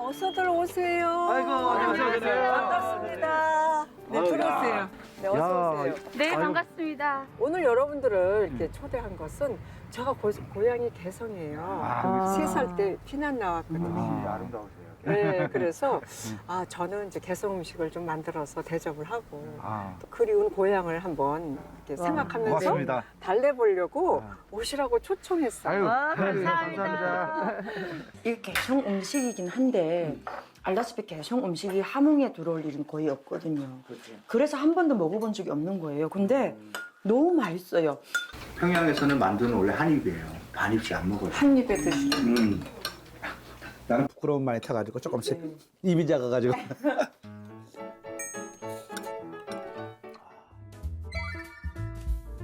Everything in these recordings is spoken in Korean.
어서들 오세요. 아이고, 안녕하세요. 반갑습니다. 네, 들어오세요. 네, 어서 오세요. 네, 반갑습니다. 오늘 여러분들을 이렇게 초대한 것은 제가 고향이 개성이에요. 3살 때 피난 나왔거든요. 아름다우세요. 네, 그래서 저는 이제 개성 음식을 좀 만들어서 대접을 하고 아, 또 그리운 고향을 한번 이렇게 생각하면서 고맙습니다. 달래보려고 오시라고 초청했어요. 아유, 감사합니다. 이게 개성 음식이긴 한데 알다시피 개성 음식이 함흥에 들어올 일은 거의 없거든요. 그래서 한 번도 먹어본 적이 없는 거예요. 근데 너무 맛있어요. 평양에서는 만두는 원래 한 입이에요. 반 입씩 안 먹어요. 한 입에 드시고. 나는 부끄러움 많이 타가지고 조금씩 입이 작아가지고.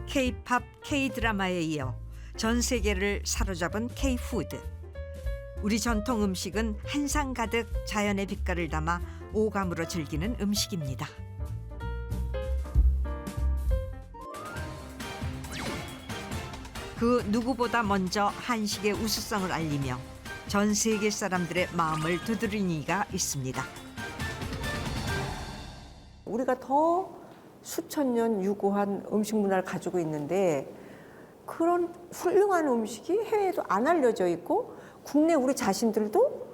K-팝, K-드라마에 이어 전 세계를 사로잡은 K-푸드. 우리 전통 음식은 한상 가득 자연의 빛깔을 담아 오감으로 즐기는 음식입니다. 그 누구보다 먼저 한식의 우수성을 알리며 전 세계 사람들의 마음을 두드린 이가 있습니다. 우리가 더 수천 년 유구한 음식 문화를 가지고 있는데 그런 훌륭한 음식이 해외에도 안 알려져 있고 국내 우리 자신들도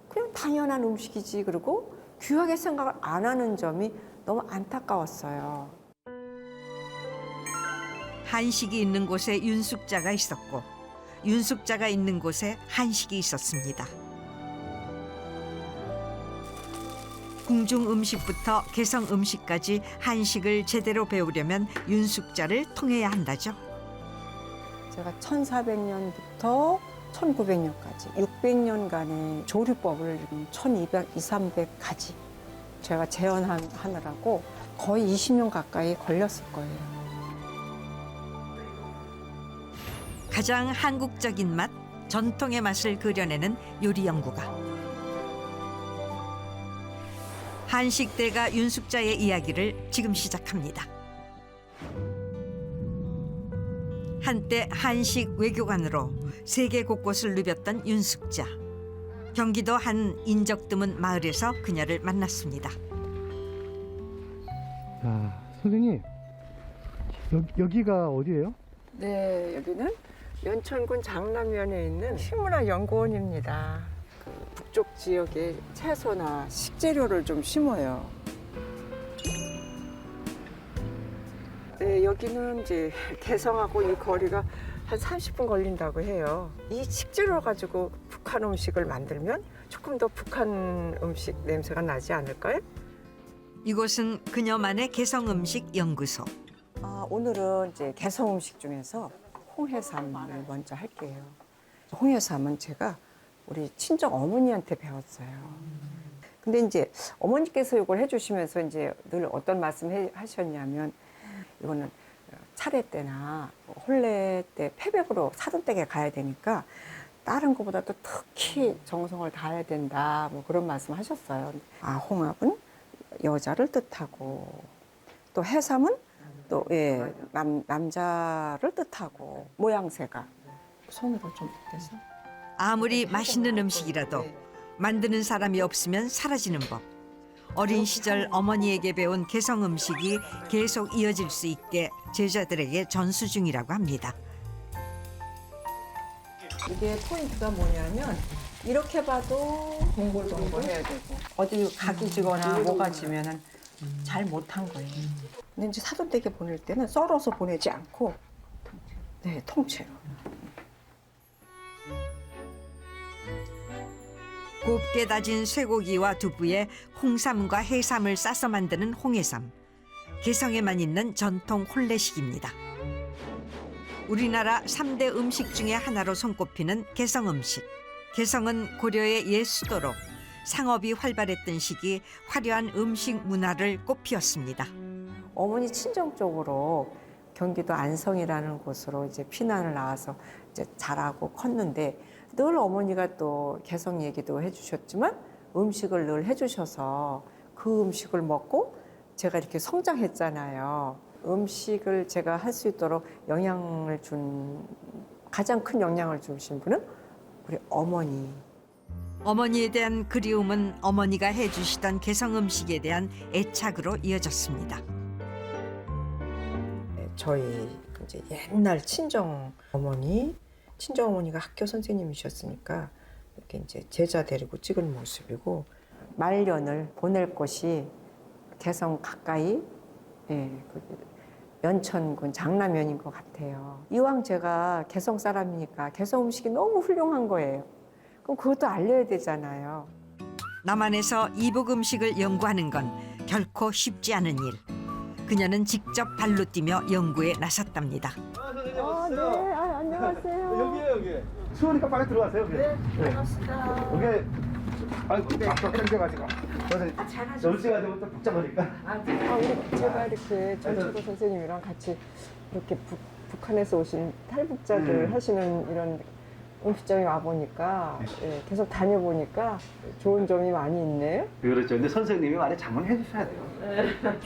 그냥 당연한 음식이지 그러고 귀하게 생각을 안 하는 점이 너무 안타까웠어요. 한식이 있는 곳에 윤숙자가 있었고 윤숙자가 있는 곳에 한식이 있었습니다. 궁중 음식부터 개성 음식까지 한식을 제대로 배우려면 윤숙자를 통해야 한다죠. 제가 1400년부터 1900년까지 600년간의 조리법을 1200, 300가지 제가 재현하느라고 거의 20년 가까이 걸렸을 거예요. 가장 한국적인 맛, 전통의 맛을 그려내는 요리 연구가. 한식대가 윤숙자의 이야기를 지금 시작합니다. 한때 한식 외교관으로 세계 곳곳을 누볐던 윤숙자. 경기도 한 인적 드문 마을에서 그녀를 만났습니다. 자, 선생님, 여기가 어디예요? 네, 여기는 연천군 장남면에 있는 식문화연구원입니다. 그 북쪽 지역에 채소나 식재료를 좀 심어요. 네, 여기는 이제 개성하고 이 거리가 한 30분 걸린다고 해요. 이 식재료 가지고 북한 음식을 만들면 조금 더 북한 음식 냄새가 나지 않을까요? 이곳은 그녀만의 개성 음식 연구소. 오늘은 이제 개성 음식 중에서 홍해삼을 먼저 할게요. 홍해삼은 제가 우리 친정 어머니한테 배웠어요. 근데 이제 어머니께서 이걸 해주시면서 이제 늘 어떤 말씀 하셨냐면 이거는 차례 때나 혼례 때 패백으로 사돈댁에 가야 되니까 다른 것보다도 특히 정성을 다해야 된다 뭐 그런 말씀 하셨어요. 홍합은 여자를 뜻하고 또 해삼은 또 남자를 뜻하고 모양새가 손으로 좀 대서 아무리 맛있는 음식이라도 만드는 사람이 없으면 사라지는 법. 어린 시절 어머니에게 배운 개성 음식이 계속 이어질 수 있게 제자들에게 전수 중이라고 합니다. 이게 포인트가 뭐냐면 이렇게 봐도 동글동글 해야 되고 어디 각이 지거나 뭐가 지면은 잘 못한 거예요. 근데 이제 사돈댁에 보낼 때는 썰어서 보내지 않고 통째로. 곱게 다진 쇠고기와 두부에 홍삼과 해삼을 싸서 만드는 홍해삼. 개성에만 있는 전통 혼례식입니다. 우리나라 3대 음식 중에 하나로 손꼽히는 개성 음식. 개성은 고려의 옛 수도로 상업이 활발했던 시기 화려한 음식 문화를 꽃피웠습니다. 어머니 친정 쪽으로 경기도 안성이라는 곳으로 이제 피난을 나와서 이제 자라고 컸는데 늘 어머니가 또 개성 얘기도 해주셨지만 음식을 늘 해주셔서 그 음식을 먹고 제가 이렇게 성장했잖아요. 음식을 제가 할 수 있도록 영향을 준 가장 큰 영향을 주신 분은 우리 어머니. 어머니에 대한 그리움은 어머니가 해주시던 개성 음식에 대한 애착으로 이어졌습니다. 저희 이제 옛날 친정 어머니가 학교 선생님이셨으니까 이렇게 이제 제자 데리고 찍은 모습이고 말년을 보낼 곳이 개성 가까이 연천군 장남면인 것 같아요. 이왕 제가 개성 사람이니까 개성 음식이 너무 훌륭한 거예요. 그럼 그것도 알려야 되잖아요. 남한에서 이북 음식을 연구하는 건 결코 쉽지 않은 일. 그녀는 직접 발로 뛰며 연구에 나섰답니다. 안녕하세요. 여기에요, 여기. 추우니까 빨리 들어가세요. 여기. 네, 반갑습니다. 여기. 아이고, 앞서 땡겨가지고. 그래서 10시가 되면 또 복잡하니까. 우리 제가 이렇게 전철호 선생님이랑 같이 이렇게 북한에서 오신 탈북자들 하시는 이런 음식점에 와보니까 계속 다녀보니까 좋은 점이 많이 있네요. 그렇죠. 근데 선생님이 많이 자문해 주셔야 돼요.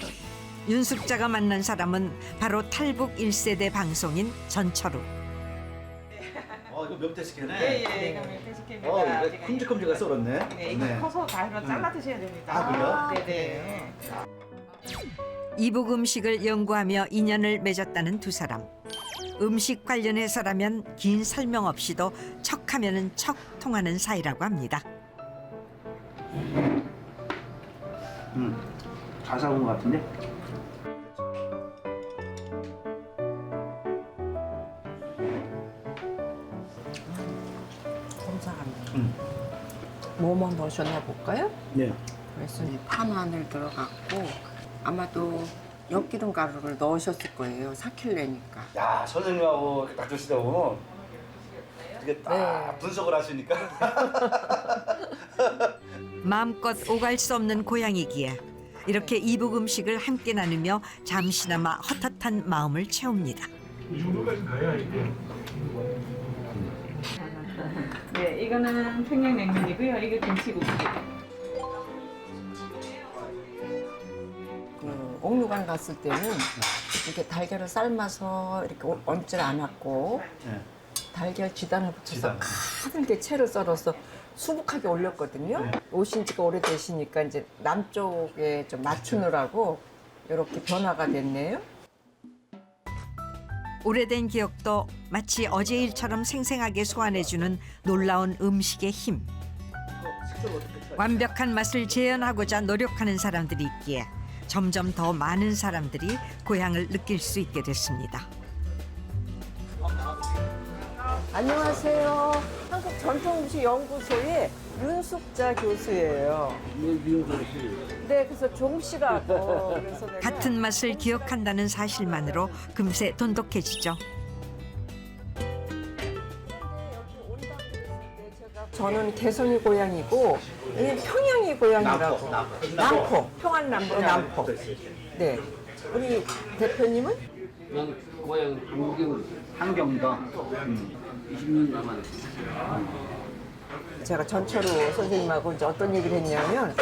윤숙자가 만난 사람은 바로 탈북 1세대 방송인 전철우. 이거 멱대식이네. 예, 이거 멸치식혜입니다. 이거 큼직큼직하게 썰었네. 네, 이거 커서 가위로 잘라 드셔야 됩니다. 그래요? 네네. 이북 음식을 연구하며 인연을 맺었다는 두 사람. 음식 관련해서라면 긴 설명 없이도 척하면은 척 통하는 사이라고 합니다. 잘 사온 것 같은데? 감사합니다. 뭐만 넣으셨나 볼까요? 네. 그래서 이 파마늘 들어갔고 아마도 엿기름 가루를 넣으셨을 거예요. 삭힐래니까. 야, 선생님하고 딱 드시자고 이게 딱 분석을 하시니까. 마음껏 오갈 수 없는 고향이기에 이렇게 이북 음식을 함께 나누며 잠시나마 헛헛한 마음을 채웁니다. 네, 이거는 평양냉면이고요. 이거 김치국수. 그 옥류관 갔을 때는 이렇게 달걀을 삶아서 이렇게 얹질 않았고 네. 달걀 지단을 붙여서 지단. 가늘게 채를 썰어서 수북하게 올렸거든요. 네. 오신 지가 오래되시니까 이제 남쪽에 좀 맞추느라고 이렇게 변화가 됐네요. 오래된 기억도 마치 어제 일처럼 생생하게 소환해주는 놀라운 음식의 힘. 완벽한 맛을 재현하고자 노력하는 사람들이 있기에 점점 더 많은 사람들이 고향을 느낄 수 있게 됐습니다. 안녕하세요. 한국 전통음식연구소의 윤숙자 교수예요. 네, 그래서 종씨가 그래서 내가 같은 맛을 기억한다는 사실만으로 금세 돈독해지죠. 저는 개성이 고향이고 여기는 평양이 고향이라고. 남포. 평안 남도 남포. 네. 우리 대표님은? 난 고향 한경도. 20년 남았네. 제가 전철우 선생님하고 이제 어떤 얘기를 했냐면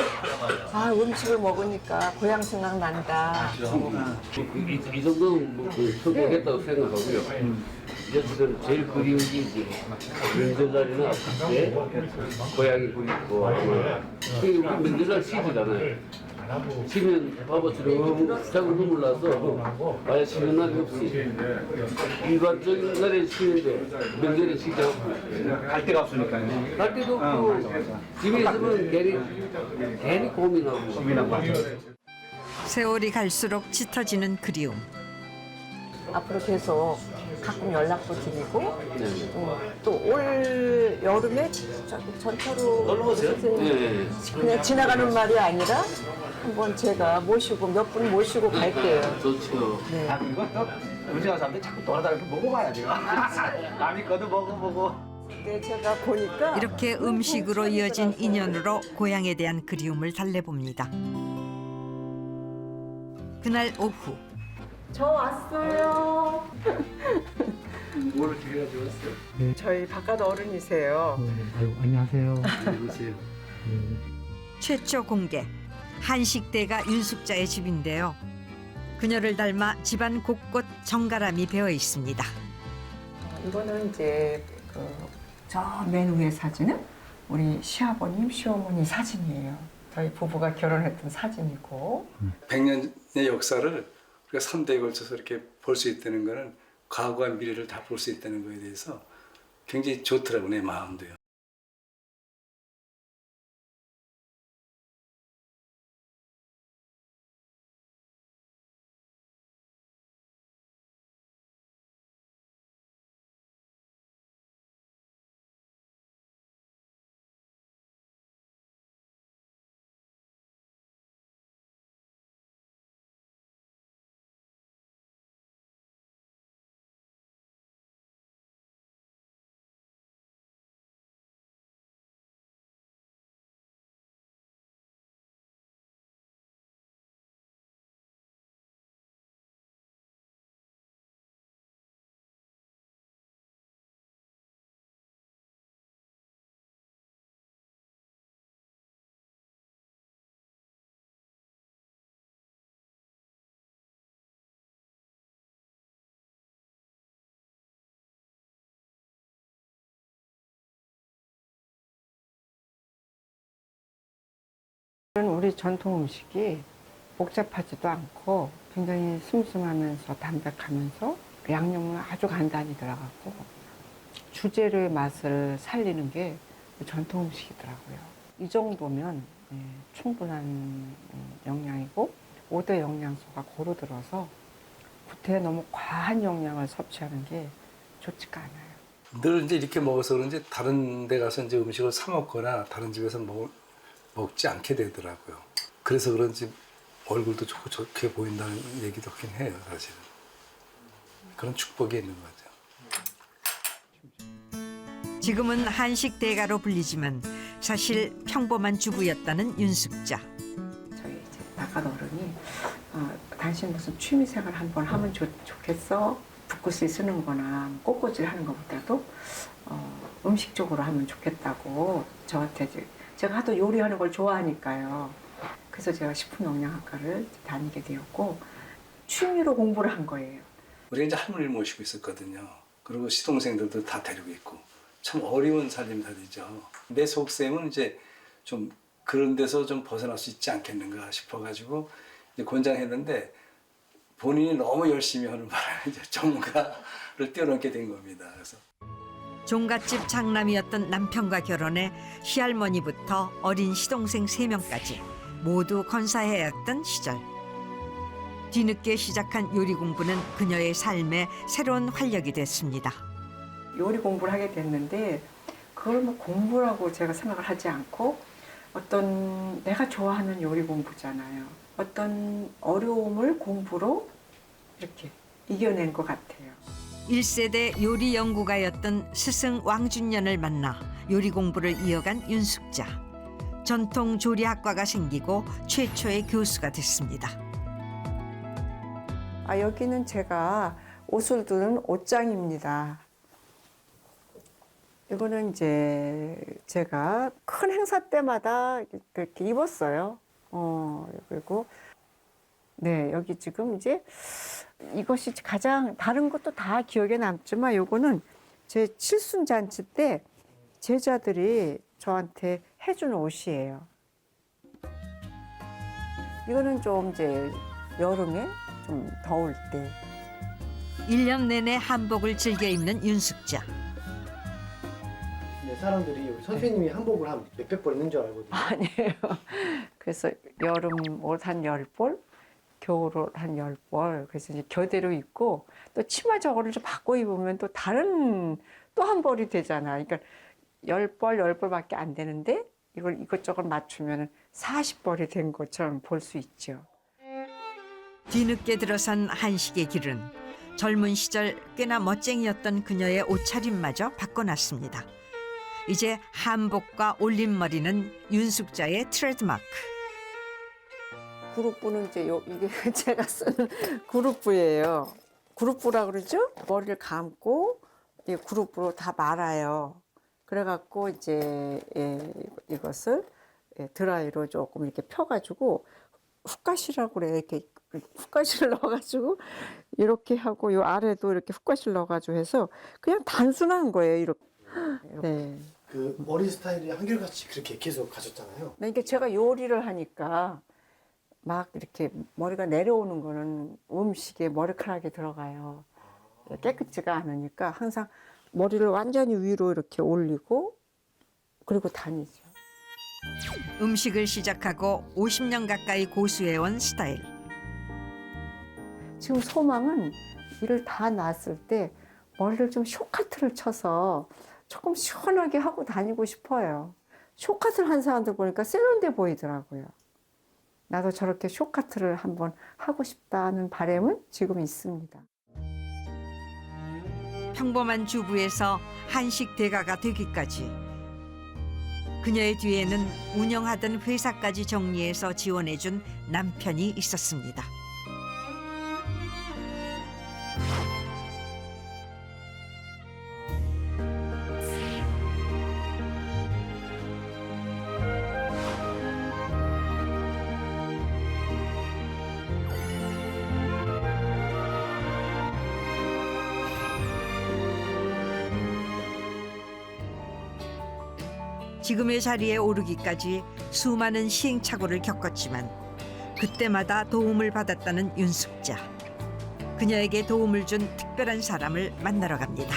음식을 먹으니까 고향 생각난다. 이 정도는 뭐 소개했다고 생각하고요. 이제 지금 제일 그리운 게 이제 명절날이나 때 고향이 그립고 우리 명절날 쉬잖아요. 쉬면 바보처럼 자꾸 눈물 나서 아예 쉬는 날이 없이 일반적인 날에 쉬는데 명절에 쉬지 않고 갈 데가 없으니까요. 갈 데도 없고 집에 있으면 괜히 고민하고 세월이 갈수록 짙어지는 그리움. 앞으로 계속 가끔 연락도 드리고 네. 또 올 여름에 저기 전철우 놀러 오세요. 선생님 네. 그냥 지나가는 말이 아니라 한번 제가 모시고 몇 분 모시고 갈게요. 좋죠. 네. 그리고 또 우리나라 사람들 자꾸 돌아다니면서 먹어봐야죠. 남이 거도 먹어보고. 네, 제가 보니까 이렇게 음식으로 이어진 인연으로 고향에 대한 그리움을 달래봅니다. 그날 오후 저 왔어요. 뭘 집에 가져왔어요? 저희 바깥 어른이세요. 아이고, 안녕하세요. 누구세요? 최초 공개 한식대가 윤숙자의 집인데요. 그녀를 닮아 집안 곳곳 정갈함이 배어 있습니다. 이거는 이제 저 맨 위에 사진은 우리 시아버님, 시어머니 사진이에요. 저희 부부가 결혼했던 사진이고. 100년의 역사를 우리가 3대에 걸쳐서 이렇게 볼 수 있다는 거는 과거와 미래를 다 볼 수 있다는 거에 대해서 굉장히 좋더라고요, 내 마음도요. 우리 전통 음식이 복잡하지도 않고 굉장히 슴슴하면서 담백하면서 양념은 아주 간단히 들어가고 주재료의 맛을 살리는 게 전통 음식이더라고요. 이 정도면 충분한 영양이고 5대 영양소가 고루 들어서 구태에 너무 과한 영양을 섭취하는 게 좋지가 않아요. 늘 이제 이렇게 먹어서 그런지 다른 데 가서 이제 음식을 사 먹거나 다른 집에서 먹지 않게 되더라고요. 그래서 그런지 얼굴도 좋게 보인다는 얘기도 하긴 해요, 사실은. 그런 축복이 있는 거죠. 지금은 한식 대가로 불리지만 사실 평범한 주부였다는 윤숙자. 저희 이제 나간 어른이 당신 무슨 취미생활 한번 하면 좋겠어? 붓글씨 쓰는 거나 꽃꽂이를 하는 것보다도 음식 쪽으로 하면 좋겠다고 저한테 이제 제가 하도 요리하는 걸 좋아하니까요. 그래서 제가 식품영양학과를 다니게 되었고 취미로 공부를 한 거예요. 우리가 이제 할머니를 모시고 있었거든요. 그리고 시동생들도 다 데리고 있고 참 어려운 살림살이죠. 내 속셈은 이제 좀 그런 데서 좀 벗어날 수 있지 않겠는가 싶어가지고 이제 권장했는데 본인이 너무 열심히 하는 바람에 이제 전문가를 뛰어넘게 된 겁니다. 그래서. 종갓집 장남이었던 남편과 결혼해 시할머니부터 어린 시동생 3명까지 모두 건사해였던 시절. 뒤늦게 시작한 요리 공부는 그녀의 삶에 새로운 활력이 됐습니다. 요리 공부를 하게 됐는데 그걸 뭐 공부라고 제가 생각을 하지 않고 어떤 내가 좋아하는 요리 공부잖아요. 어떤 어려움을 공부로 이렇게 이겨낸 것 같아요. 1세대 요리 연구가였던 스승 왕준년을 만나 요리 공부를 이어간 윤숙자. 전통 조리학과가 생기고 최초의 교수가 됐습니다. 여기는 제가 옷을 두는 옷장입니다. 이거는 이제 제가 큰 행사 때마다 이렇게 입었어요. 그리고 네, 여기 지금 이제 이것이 가장 다른 것도 다 기억에 남지만 요거는 제 칠순잔치 때 제자들이 저한테 해준 옷이에요. 이거는 좀 이제 여름에 좀 더울 때. 1년 내내 한복을 즐겨 입는 윤숙자. 사람들이 우리 선생님이 한복을 한 몇백 벌 있는 줄 알거든요. 아니에요. 그래서 여름 옷 한 10벌, 겨울 옷 한 10벌. 그래서 이제 겨대로 입고 또 치마 저거를 좀 바꿔 입으면 또 다른 또 한 벌이 되잖아. 그러니까 10벌밖에 안 되는데 이걸 이것저것 맞추면 40벌이 된 것처럼 볼 수 있죠. 뒤늦게 들어선 한식의 길은 젊은 시절 꽤나 멋쟁이였던 그녀의 옷차림마저 바꿔놨습니다. 이제 한복과 올림머리는 윤숙자의 트레드마크. 그룹부는 이제 이게 제가 쓰는 그룹부예요. 그룹부라 그러죠? 머리를 감고 이 그룹부로 다 말아요. 그래갖고 이제 이것을 드라이로 조금 이렇게 펴가지고 훅가시라고 그래. 이렇게 훅가시를 넣어가지고 이렇게 하고 요 아래도 이렇게 훅가시를 넣어가지고 해서 그냥 단순한 거예요. 이렇게. 네. 그 머리 스타일이 한결같이 그렇게 계속 가셨잖아요. 그러니까 제가 요리를 하니까 막 이렇게 머리가 내려오는 거는 음식에 머리카락이 들어가요. 깨끗지가 않으니까 항상 머리를 완전히 위로 이렇게 올리고 그리고 다니죠. 음식을 시작하고 50년 가까이 고수해온 스타일. 지금 소망은 일을 다 놨을 때 머리를 좀 쇼카트를 쳐서 조금 시원하게 하고 다니고 싶어요. 쇼카트를 한 사람들 보니까 세련돼 보이더라고요. 나도 저렇게 쇼카트를 한번 하고 싶다는 바람은 지금 있습니다. 평범한 주부에서 한식 대가가 되기까지. 그녀의 뒤에는 운영하던 회사까지 정리해서 지원해준 남편이 있었습니다. 지금의 자리에 오르기까지 수많은 시행착오를 겪었지만 그때마다 도움을 받았다는 윤숙자. 그녀에게 도움을 준 특별한 사람을 만나러 갑니다.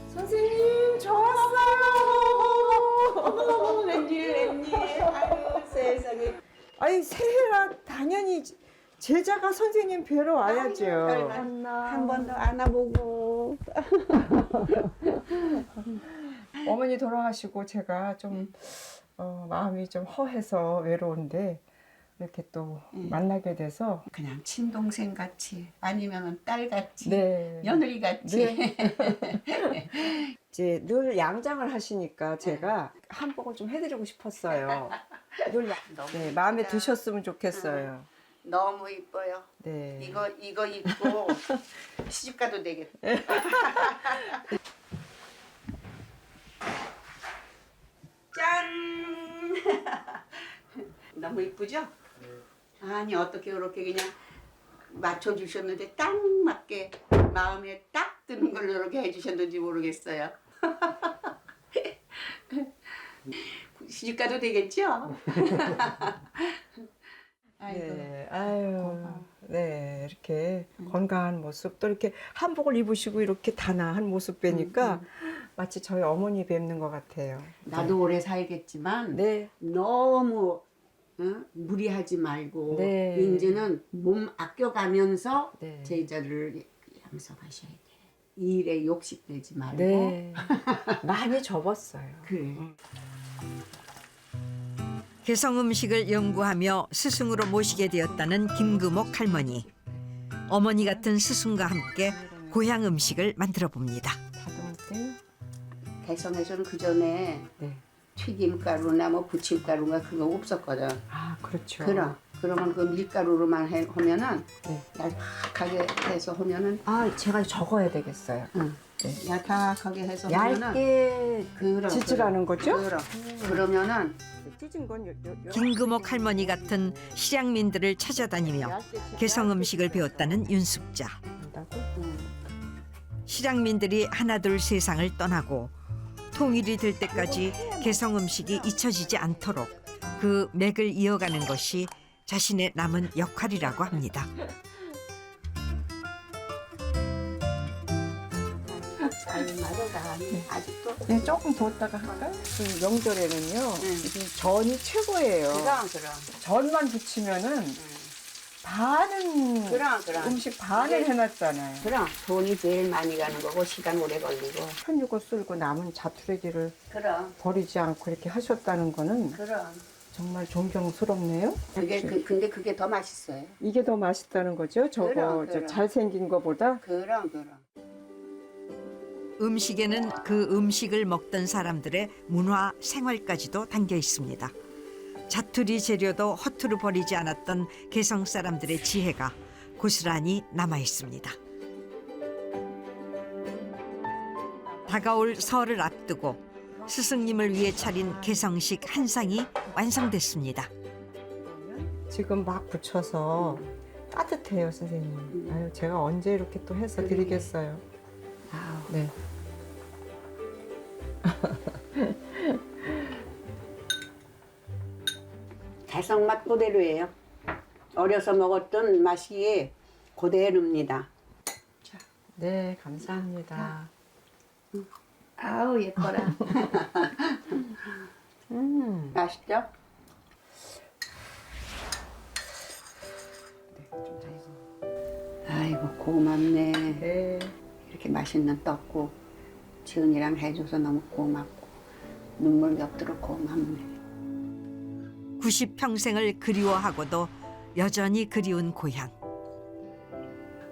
선생님, 저 왔어요. 어머, 웬일. 아유, 세상에. 아니, 새해라 당연히 제자가 선생님 뵈러 와야죠. 한 번도 안아보고. 어머니 돌아가시고 제가 좀 마음이 좀 허해서 외로운데 이렇게 또 만나게 돼서 그냥 친동생 같이 아니면 딸 같이 네. 며느리 같이 이제 늘 양장을 하시니까 제가 한복을 좀 해드리고 싶었어요. 늘 네, 마음에 드셨으면 좋겠어요. 너무 이뻐요. 네. 이거 입고 시집 가도 되겠다. 짠! 너무 이쁘죠? 아니 어떻게 이렇게 그냥 맞춰주셨는데 딱 맞게 마음에 딱 드는 걸로 이렇게 해주셨는지 모르겠어요. 시집 가도 되겠죠? 네, 아유, 네, 이렇게 건강한 모습, 또 이렇게 한복을 입으시고 이렇게 단아한 모습 뵈니까 마치 저희 어머니 뵙는 것 같아요. 나도 오래 살겠지만 네, 너무 무리하지 말고 네. 이제는 몸 아껴가면서 네. 제자들을 양성하셔야 돼. 일에 욕심내지 말고. 네, 많이 접었어요. 그래. 개성 음식을 연구하며 스승으로 모시게 되었다는 김금옥 할머니. 어머니 같은 스승과 함께 고향 음식을 만들어 봅니다. 다듬을 개성에서는 그 전에 네. 튀김가루나 뭐 부침가루가 그거 없었거든. 아, 그렇죠. 그러면 그 밀가루로만 하면은 네. 얇게 해서 하면은 아, 제가 적어야 되겠어요. 네. 얇게 해서 하면은 얇게 지지라는 거죠? 그러면은 찢은 건 김금옥 할머니 같은 실향민들을 찾아다니며 개성 음식을 배웠다는 윤숙자. 실향민들이 하나둘 세상을 떠나고 통일이 될 때까지 개성 음식이 잊혀지지 않도록 그 맥을 이어가는 것이 자신의 남은 역할이라고 합니다. 아직도 네, 조금 뒀다가 할까요? 그 명절에는요, 이게 전이 최고예요. 그럼. 전만 부치면은 반은 그럼. 음식 반을 해놨잖아요. 그럼 돈이 제일 많이 가는 거고 시간 오래 걸리고. 편육을 쓸고 남은 자투리기를 그럼. 버리지 않고 이렇게 하셨다는 거는 그럼. 정말 존경스럽네요. 근데 그게 더 맛있어요. 이게 더 맛있다는 거죠? 저거 그럼. 잘생긴 거보다? 그럼. 음식에는 그 음식을 먹던 사람들의 문화, 생활까지도 담겨 있습니다. 자투리 재료도 허투루 버리지 않았던 개성 사람들의 지혜가 고스란히 남아 있습니다. 다가올 설을 앞두고 스승님을 위해 차린 개성식 한상이 완성됐습니다. 지금 막 붙여서 따뜻해요, 선생님. 아유, 제가 언제 이렇게 또 해서 드리겠어요. 아우. 네. 개성 맛 그대로예요. 어려서 먹었던 맛이 그대로입니다. 네, 감사합니다. 아우 예뻐라. 맛있죠? 아이고 고맙네. 네. 이렇게 맛있는 떡국 지은이랑 해줘서 너무 고맙고 눈물 겹도록 고맙네. 90평생을 그리워하고도 여전히 그리운 고향.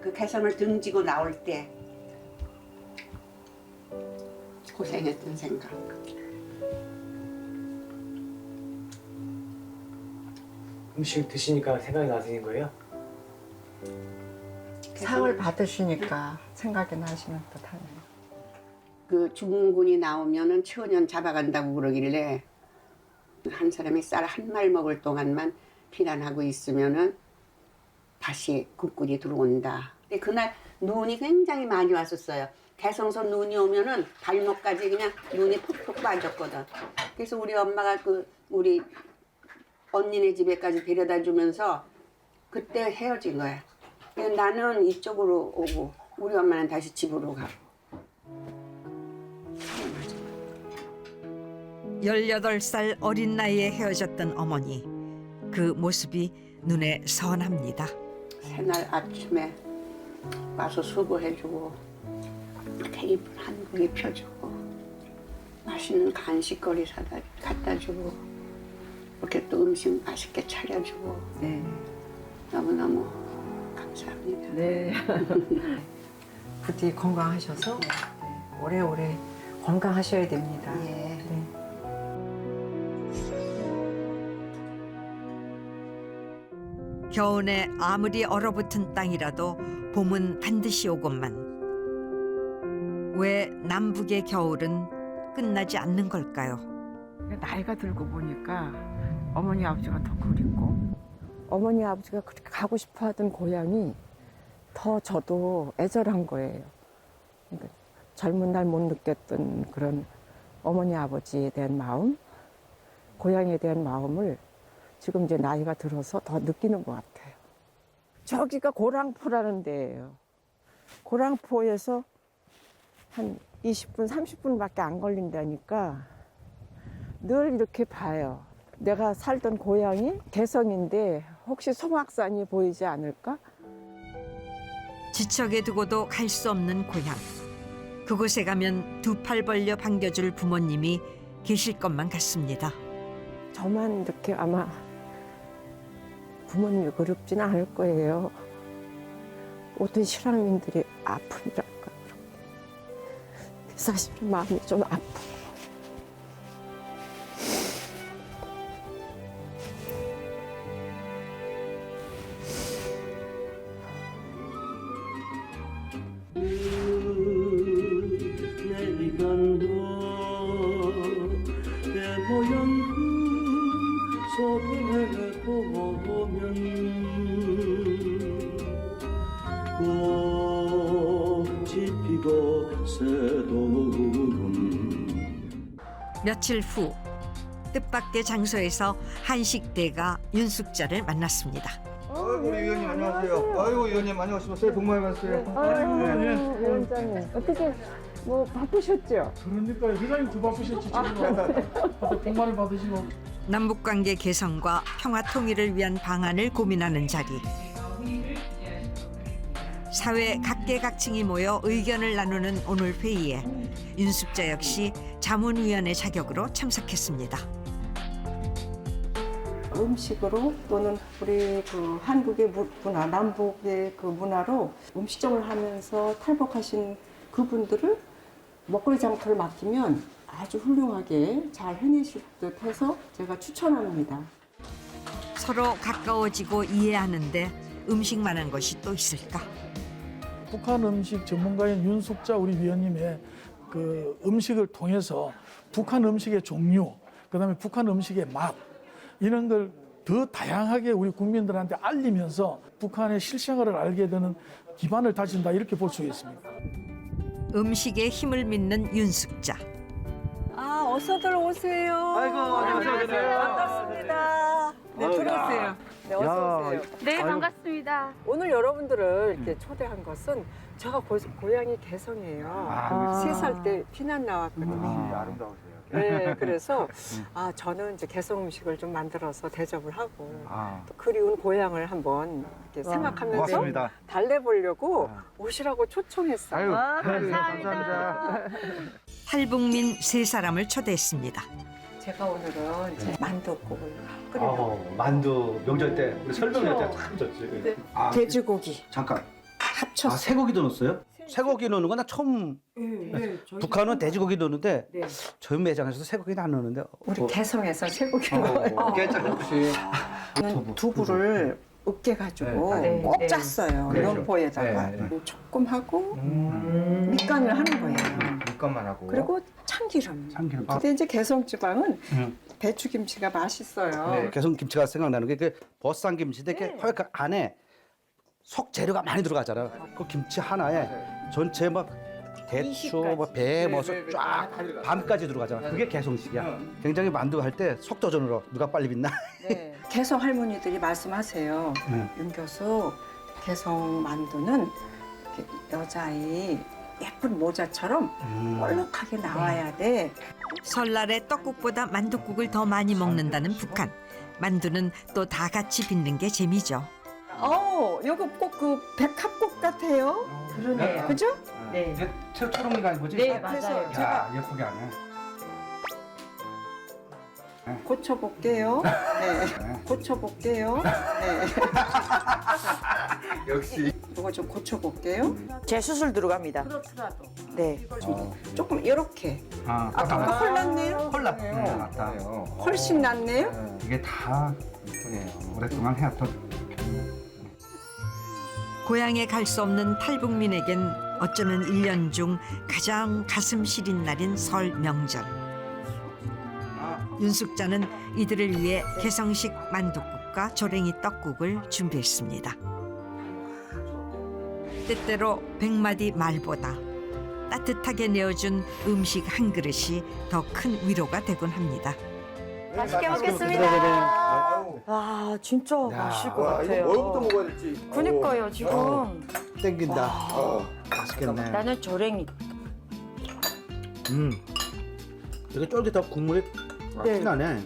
그 개성을 등지고 나올 때 고생했던 생각. 음식 드시니까 생각이 나시는 거예요? 상을 받으시니까 생각이 나시는 듯하네요. 그 중군이 나오면은 천년 잡아간다고 그러길래 한 사람이 쌀 한 말 먹을 동안만 피난하고 있으면은 다시 국군이 들어온다. 근데 그날 눈이 굉장히 많이 왔었어요. 개성서 눈이 오면은 발목까지 그냥 눈이 푹푹 빠졌거든. 그래서 우리 엄마가 그 우리 언니네 집에까지 데려다 주면서 그때 헤어진 거야. 그래서 나는 이쪽으로 오고 우리 엄마는 다시 집으로 가고. 18살 어린 나이에 헤어졌던 어머니. 그 모습이 눈에 선합니다. 새날 아침에 와서 수고해주고 테이블 한 공기 펴주고 맛있는 간식거리 사다 갖다 주고 이렇게 또 음식 맛있게 차려주고 너무너무 감사합니다. 네. 부디 건강하셔서 오래오래 건강하셔야 됩니다. 예. 네. 겨우내 아무리 얼어붙은 땅이라도 봄은 반드시 오건만. 왜 남북의 겨울은 끝나지 않는 걸까요? 나이가 들고 보니까 어머니 아버지가 더 그립고 어머니 아버지가 그렇게 가고 싶어 하던 고향이 더 저도 애절한 거예요. 그러니까 젊은 날 못 느꼈던 그런 어머니 아버지에 대한 마음, 고향에 대한 마음을 지금 이제 나이가 들어서 더 느끼는 것 같아요. 저기가 고랑포라는 데예요. 고랑포에서 한 20분, 30분밖에 안 걸린다니까 늘 이렇게 봐요. 내가 살던 고향이 개성인데 혹시 송악산이 보이지 않을까? 지척에 두고도 갈 수 없는 고향. 그곳에 가면 두 팔 벌려 반겨줄 부모님이 계실 것만 같습니다. 저만 이렇게 아마 부모님이 그립지는 않을 거예요. 모든 실향민들이 아픔이랄까. 사실은 마음이 좀 아프고. 내 모양 속에 보면 꽃이 피고 새도 며칠 후 뜻밖의 장소에서 한식대가 윤숙자를 만났습니다. 우리 위원님 안녕하세요. 아이고 위원님 안녕하십니까. 새해 복 많이 받으세요. 아유, 위원장님. 어떻게 뭐 바쁘셨죠? 그러니까 회장님 더 바쁘셨지 지금. 다들 복 많이 받으시고. 남북관계 개선과 평화 통일을 위한 방안을 고민하는 자리. 사회 각계각층이 모여 의견을 나누는 오늘 회의에 윤숙자 역시 자문위원회 자격으로 참석했습니다. 음식으로 또는 우리 그 한국의 문화, 남북의 그 문화로 음식점을 하면서 탈북하신 그분들을 먹거리 장터를 맡기면 아주 훌륭하게 잘 해내실 듯 해서 제가 추천합니다. 서로 가까워지고 이해하는데 음식만한 것이 또 있을까? 북한 음식 전문가인 윤숙자 우리 위원님의 그 음식을 통해서 북한 음식의 종류, 그다음에 북한 음식의 맛 이런 걸 더 다양하게 우리 국민들한테 알리면서 북한의 실생활을 알게 되는 기반을 다진다 이렇게 볼 수 있습니다. 음식에 힘을 믿는 윤숙자. 아, 어서들 오세요. 아이고, 안녕하세요. 반갑습니다. 네, 들어오세요. 네, 어서 오세요. 네, 반갑습니다. 오늘 여러분들을 이렇게 초대한 것은 제가 고향이 개성이에요. 3살 때 피난 나왔거든요. 아름다우세요. 네, 그래서 저는 이제 개성 음식을 좀 만들어서 대접을 하고 아. 또 그리운 고향을 한번 이렇게 생각하면서 고맙습니다. 달래보려고 오시라고 초청했어요. 아유, 감사합니다. 탈북민 3사람을 초대했습니다. 제가 오늘은 이제 만둣국을 끓여요. 만두 명절 때 우리 설명회 때 참 좋지. 네. 아, 돼지고기 잠깐. 합쳤어요. 쇠고기도 넣었어요? 쇠고기 넣는 건 나 처음. 북한은 돼지고기 넣는데 네. 저희 매장에서도 쇠고기는 안 넣는데. 우리 개성에서 쇠고기 넣어요. 괜찮아 혹시. 저는 두부를 으깨가지고 네. 꼭 네. 짰어요. 네. 면포에다가 네. 조금 하고 밑간을 하는 거예요. 밑간만 하고. 그리고 참기름. 참기름. 근데 이제 개성 지방은 배추김치가 맛있어요. 네. 개성 김치가 생각나는 게 그 버쌈 김치인데 이렇게 네. 허옇게 안에 속 재료가 많이 들어가잖아. 그 김치 하나에 전체 막 대추, 뭐 배, 뭐쫙 밤까지 들어가잖아. 그게 개성식이야. 굉장히 만두 할 때 속도전으로 누가 빨리 빛나. 네. 개성 할머니들이 말씀하세요. 윤 교수, 개성 만두는 이렇게 여자아이 예쁜 모자처럼 볼록하게 나와야 돼. 설날에 떡국보다 만둣국을 더 많이 먹는다는 북한. 만두는 또 다 같이 빚는 게 재미죠. 요거 꼭 그 백합국 같아요. 그러네요. 그죠? 네. 초롱이가 뭐지? 네, 그래서 맞아요. 제가 예쁘게 하네. 고쳐볼게요. 네. 고쳐볼게요. 네. 역시. 이거 좀 고쳐볼게요. 재수술 들어갑니다. 그렇더라도. 네. 조금 이렇게. 아까 헐 났네요? 헐났네요. 맞다. 훨씬 낫네요? 이게 다 이쁘네요. 오랫동안 해왔던. 고향에 갈 수 없는 탈북민에겐 어쩌면 1년 중 가장 가슴 시린 날인 설 명절. 윤숙자는 이들을 위해 개성식 만둣국과 조랭이 떡국을 준비했습니다. 때때로 100마디 말보다 따뜻하게 내어준 음식 한 그릇이 더 큰 위로가 되곤 합니다. 맛있게 먹겠습니다. 와, 진짜 맛있을 것 같아요. 뭐부터 먹어야 될지. 그니까요, 지금. 땡긴다. 맛있겠네. 나는 조랭이. 되게 쫄깃하고 국물이 네. 진하네.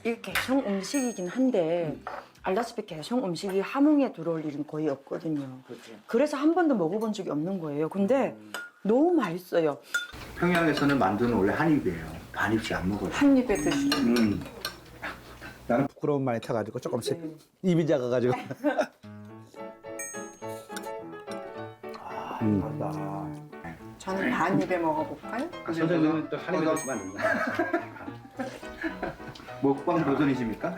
이게 개성 음식이긴 한데 알다시피 개성 음식이 함흥에 들어올 일은 거의 없거든요. 그래서 한 번도 먹어본 적이 없는 거예요. 근데 너무 맛있어요. 평양에서는 만두는 원래 한 입이에요. 반 입씩 안 먹어요. 한 입에 드시고. 나는 부끄러움 많이 타가지고 조금씩 입이 작아가지고. 저는 반 입에 먹어볼까요? 선생님은 또 한 입에 드시면 안 된다. 먹방 도전이십니까?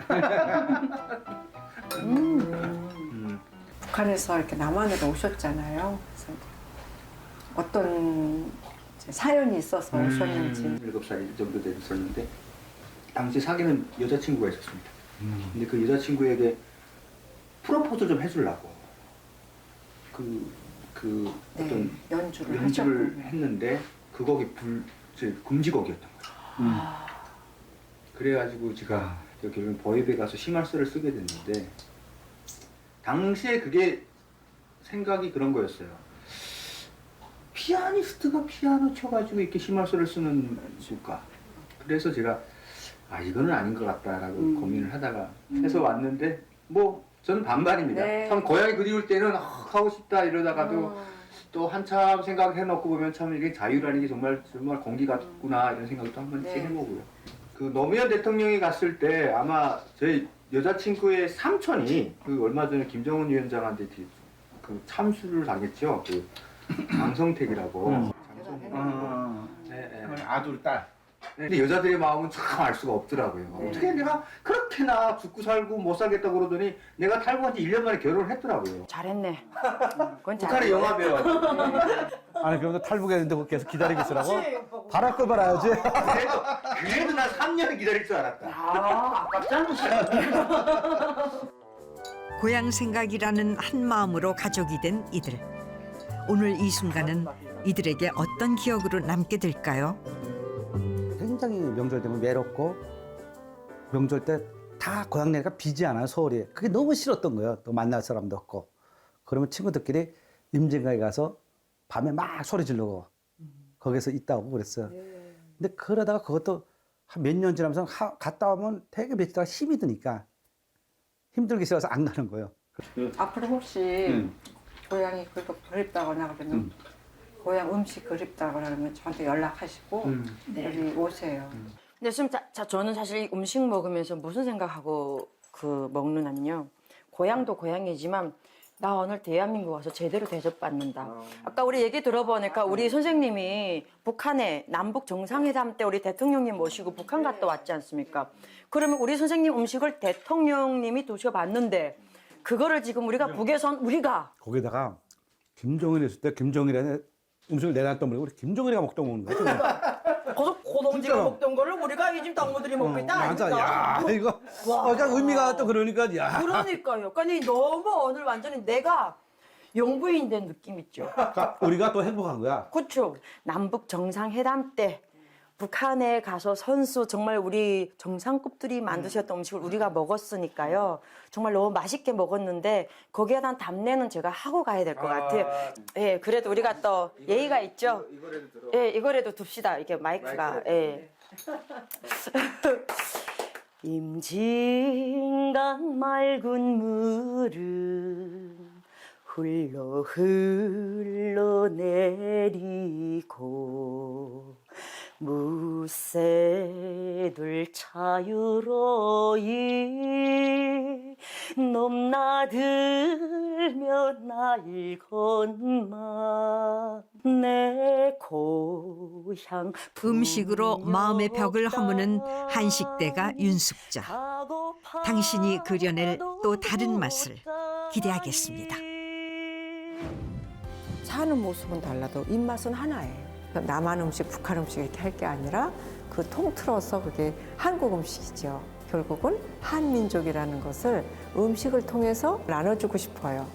북한에서 이렇게 남한으로 오셨잖아요. 그래서 어떤 이제 사연이 있어서 오셨는지. 7살 정도 됐었는데 당시 사귀는 여자친구가 있었습니다. 근데 그 여자친구에게 프로포즈 좀 해주려고 어떤 연주를 했는데 그 곡이 금지곡이었던 거예요. 그래가지고 제가 결국은 보이베 가서 심할서를 쓰게 됐는데 당시에 그게 생각이 그런 거였어요. 피아니스트가 피아노 쳐가지고 이렇게 심할서를 쓰는 수가. 그래서 제가 이거는 아닌 것 같다라고 고민을 하다가 해서 왔는데 뭐 저는 반반입니다. 네. 참 고양이 그리울 때는 하고 싶다 이러다가도 또 한참 생각해놓고 보면 참 이게 자유라는 게 정말 공기 같구나 이런 생각도 한 번씩 해보고요. 그 노무현 대통령이 갔을 때 아마 저희 여자친구의 삼촌이 그 얼마 전에 김정은 위원장한테 그 참수를 당했죠. 그 장성택이라고. 아들 딸. 근데 여자들의 마음은 참 알 수가 없더라고요. 어떻게 내가 그렇게나 죽고 살고 못 살겠다고 그러더니 내가 탈북한 지 1년 만에 결혼을 했더라고요. 잘했네. 그건 북한에 영화 배워가지고. 아니 그럼 탈북했는데 계속 기다리고 있으라고? 바랄 걸 말아야지. 그래도 난 3년을 기다릴 줄 알았다. 아, 아깝잖아. 고향 생각이라는 한 마음으로 가족이 된 이들. 오늘 이 순간은 이들에게 어떤 기억으로 남게 될까요? 굉장히 명절 되면 외롭고 명절 때 다 고향 내니까 비지 않아요, 서울이. 그게 너무 싫었던 거예요. 또 만날 사람도 없고. 그러면 친구들끼리 임진강에 가서 밤에 막 소리 지르고 거기서 있다 오고 그랬어요. 근데 그러다가 그것도 한 몇 년 지나면서 갔다 오면 되게 며칠 있다가 힘이 드니까 힘들기 싫어서 안 가는 거예요. 앞으로 혹시 고향이 그립다거나 그러면 고향 음식 그립다거나 그러면 저한테 연락하시고 여기 오세요. 근데 지금 저는 사실 이 음식 먹으면서 무슨 생각하고 먹느냐면요. 고향도 고향이지만 나 오늘 대한민국 와서 제대로 대접받는다. 아까 우리 얘기 들어보니까 우리 선생님이 북한에 남북 정상회담 때 우리 대통령님 모시고 북한 갔다 왔지 않습니까? 그러면 우리 선생님 음식을 대통령님이 드셔봤는데 그거를 지금 우리가 북에선 우리가 거기다가 김정일 있을 때 김정일의 음식을 내놨던 분이 우리 김정일이가 먹던 먹는 거야. 고동지가 먹던 거를 우리가 이 집 당무들이 먹고 있다 맞아. 아닙니까? 야, 이거 약간 의미가 또 그러니까 야. 그러니까요. 그러니까 너무 오늘 완전히 내가 영부인 된 느낌 있죠. 그러니까 우리가 또 행복한 거야. 그렇죠. 남북 정상회담 때 북한에 가서 선수 정말 우리 정상급들이 만드셨던 음식을 우리가 먹었으니까요. 정말 너무 맛있게 먹었는데 거기에 대한 답례는 제가 하고 가야 될 것 같아요. 예, 그래도 우리가 또 예의가 있죠. 예, 이거라도 둡시다. 이게 마이크가. 예. 임진강 맑은 물은 흘러 흘러내리고 무새들 자유로이 넘나들며 날건마 내 고향 음식으로 마음의 벽을 허무는 한식대가 윤숙자. 당신이 그려낼 또 다른 맛을 기대하겠습니다. 사는 모습은 달라도 입맛은 하나예요. 남한 음식, 북한 음식 이렇게 할 게 아니라 그 통틀어서 그게 한국 음식이죠. 결국은 한민족이라는 것을 음식을 통해서 나눠주고 싶어요.